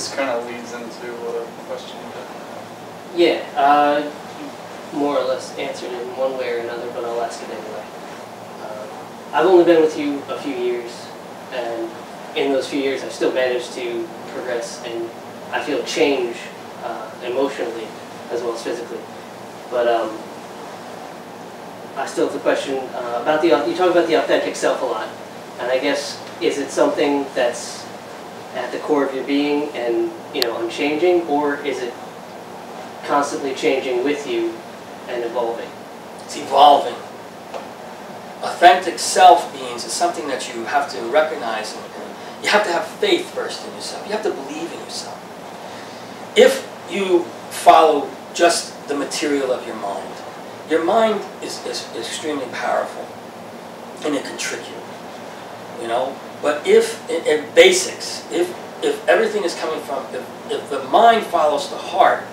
this kind of leads into a question. Yeah, you more or less answered it in one way or another, but I'll ask it anyway. I've only been with you a few years, and in those few years I've still managed to progress, and I feel change emotionally as well as physically. But I still have the question about you talk about the authentic self a lot, and I guess, is it something that's at the core of your being and, unchanging, or is it constantly changing with you and evolving? It's evolving. Authentic self means it's something that you have to recognize, and you have to have faith first in yourself. You have to believe in yourself. If you follow just the material of your mind is extremely powerful, and it can trick you, But if, in basics, if everything is coming from, if the mind follows the heart,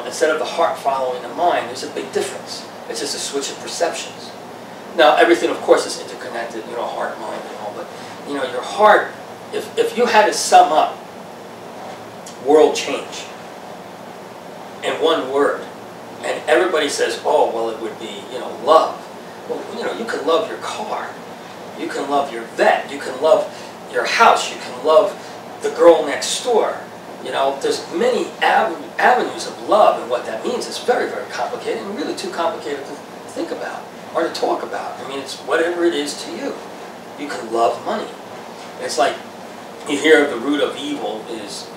instead of the heart following the mind, there's a big difference. It's just a switch of perceptions. Now, everything, of course, is interconnected, heart, mind, and all, but, your heart, if you had to sum up world change in one word, and everybody says, oh, well, it would be, love. Well, you can love your car. You can love your vet. You can love your house. You can love the girl next door. There's many avenues of love, and what that means is very, very complicated, and really too complicated to think about or to talk about. I mean, it's whatever it is to you. You can love money. It's like you hear the root of evil is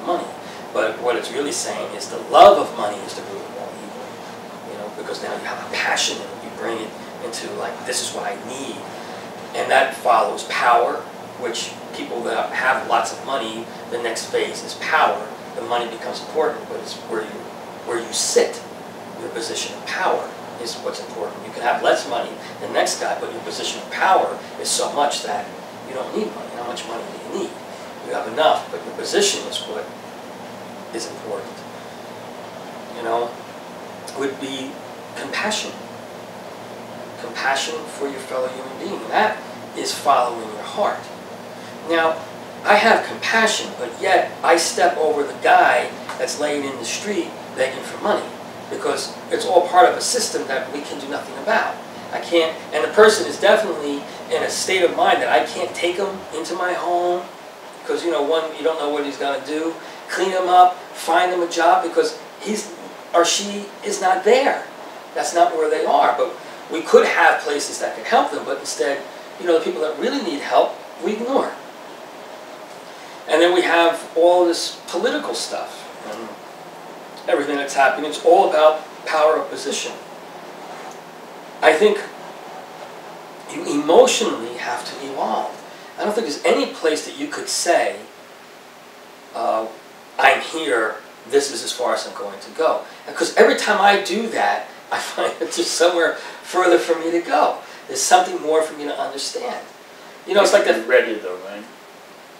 money, but what it's really saying is the love of money is the root of all evil. Because now you have a passion and you bring it into like, this is what I need, and that follows power, which people that have lots of money, the next phase is power. The money becomes important, but it's where you sit. Your position of power is what's important. You can have less money than the next guy, but your position of power is so much that you don't need money. How much money do you need? You have enough, but your position is what is important. Would be compassion. Compassion for your fellow human being. That is following your heart. Now, I have compassion, but yet I step over the guy that's laying in the street begging for money, because it's all part of a system that we can do nothing about. I can't, and the person is definitely in a state of mind that I can't take him into my home, because you don't know what he's going to do, clean him up, find him a job, because he's or she is not there. That's not where they are. But we could have places that could help them, but instead, the people that really need help, we ignore. And then we have all this political stuff and everything that's happening. It's all about power of position. I think you emotionally have to evolve. I don't think there's any place that you could say, I'm here, this is as far as I'm going to go. Because every time I do that, I find that there's somewhere further for me to go. There's something more for me to understand. It's like that. Ready though, right?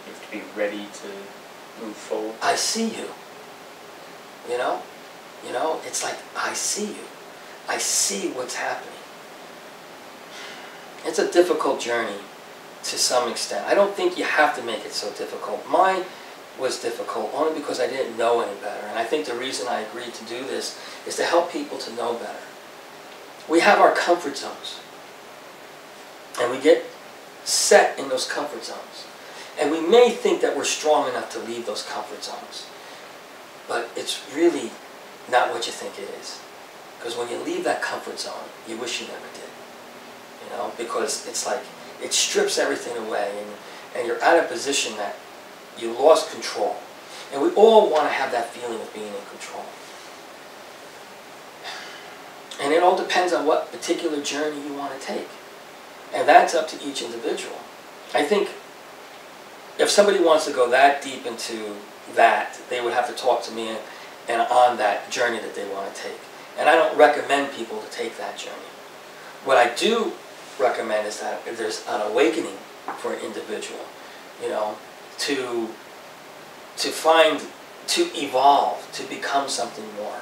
You have to be ready to move forward. I see you. It's like, I see you. I see what's happening. It's a difficult journey to some extent. I don't think you have to make it so difficult. Mine was difficult only because I didn't know any better. And I think the reason I agreed to do this is to help people to know better. We have our comfort zones. And we get set in those comfort zones. And we may think that we're strong enough to leave those comfort zones. But it's really not what you think it is. Because when you leave that comfort zone, you wish you never did. Because it's like, it strips everything away, and you're at a position that you lost control. And we all want to have that feeling of being in control. And it all depends on what particular journey you want to take. And that's up to each individual. I think if somebody wants to go that deep into that, they would have to talk to me and on that journey that they want to take. And I don't recommend people to take that journey. What I do recommend is that if there's an awakening for an individual, to evolve, to become something more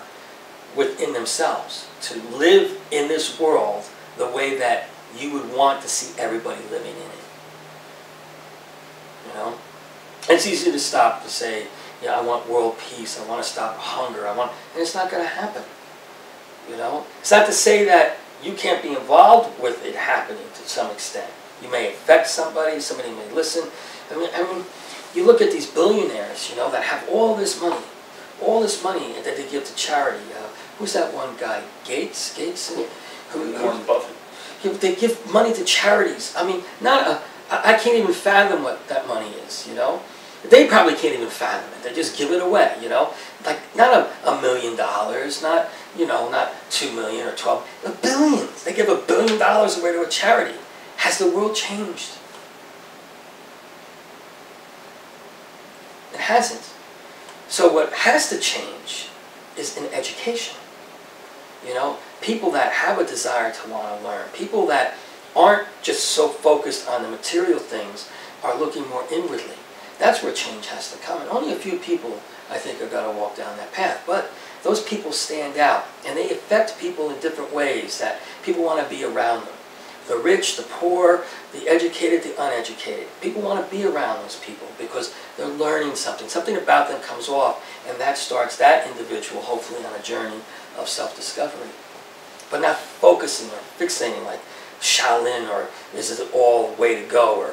within themselves, to live in this world the way that you would want to see everybody living in it. It's easy to stop to say, yeah, I want world peace, I want to stop hunger, and it's not going to happen. You know? It's not to say that you can't be involved with it happening to some extent. You may affect somebody, somebody may listen. I mean, you look at these billionaires, you know, that have all this money that they give to charity. Who's that one guy? Gates? Warren Buffett. They give money to charities. I mean, I can't even fathom what that money is, you know? They probably can't even fathom it. They just give it away, you know? Like, not $1 million, not, you know, not 2 million or 12, billions. They give $1 billion away to a charity. Has the world changed? It hasn't. So what has to change is in education. You know, people that have a desire to want to learn, people that aren't just so focused on the material things, are looking more inwardly. That's where change has to come. And only a few people, I think, are going to walk down that path. But those people stand out, and they affect people in different ways that people want to be around them. The rich, the poor, the educated, the uneducated. People want to be around those people because they're learning something. Something about them comes off, and that starts that individual, hopefully, on a journey of self-discovery. But not focusing or fixating like Shaolin, or this is all the way to go,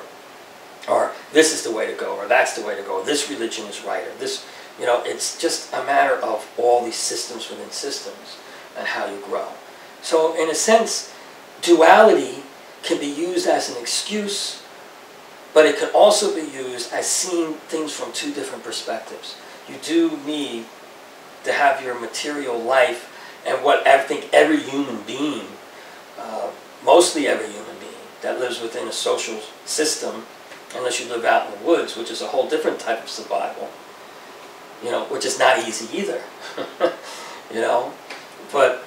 or this is the way to go, or that's the way to go, or this religion is right, or this, you know, it's just a matter of all these systems within systems and how you grow. So in a sense, duality can be used as an excuse, but it can also be used as seeing things from two different perspectives. You do need to have your material life, and what I think every human being, mostly every human being that lives within a social system, unless you live out in the woods, which is a whole different type of survival, you know, which is not easy either, you know, but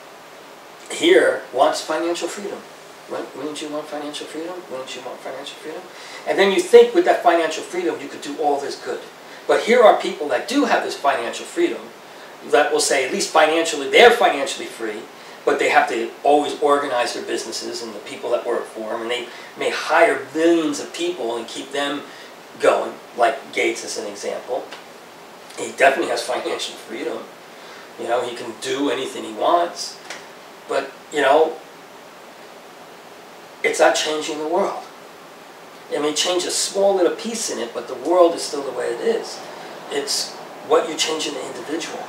here wants financial freedom. Wouldn't you want financial freedom? Wouldn't you want financial freedom? And then you think with that financial freedom you could do all this good. But here are people that do have this financial freedom that will say, at least financially, they're financially free, but they have to always organize their businesses and the people that work for them, and they may hire millions of people and keep them going, like Gates is an example. He definitely has financial freedom. You know, he can do anything he wants, but, you know, it's not changing the world. I mean, change a small little piece in it, but the world is still the way it is. It's what you change in the individual.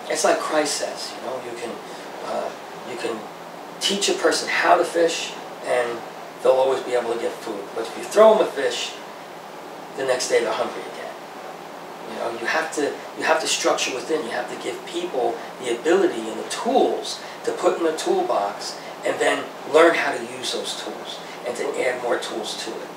It's like Christ says, you know, you can teach a person how to fish, and they'll always be able to get food. But if you throw them a fish, the next day they're hungry again. You know, you have to structure within. You have to give people the ability and the tools to put in the toolbox, and then learn how to use those tools and to add more tools to it.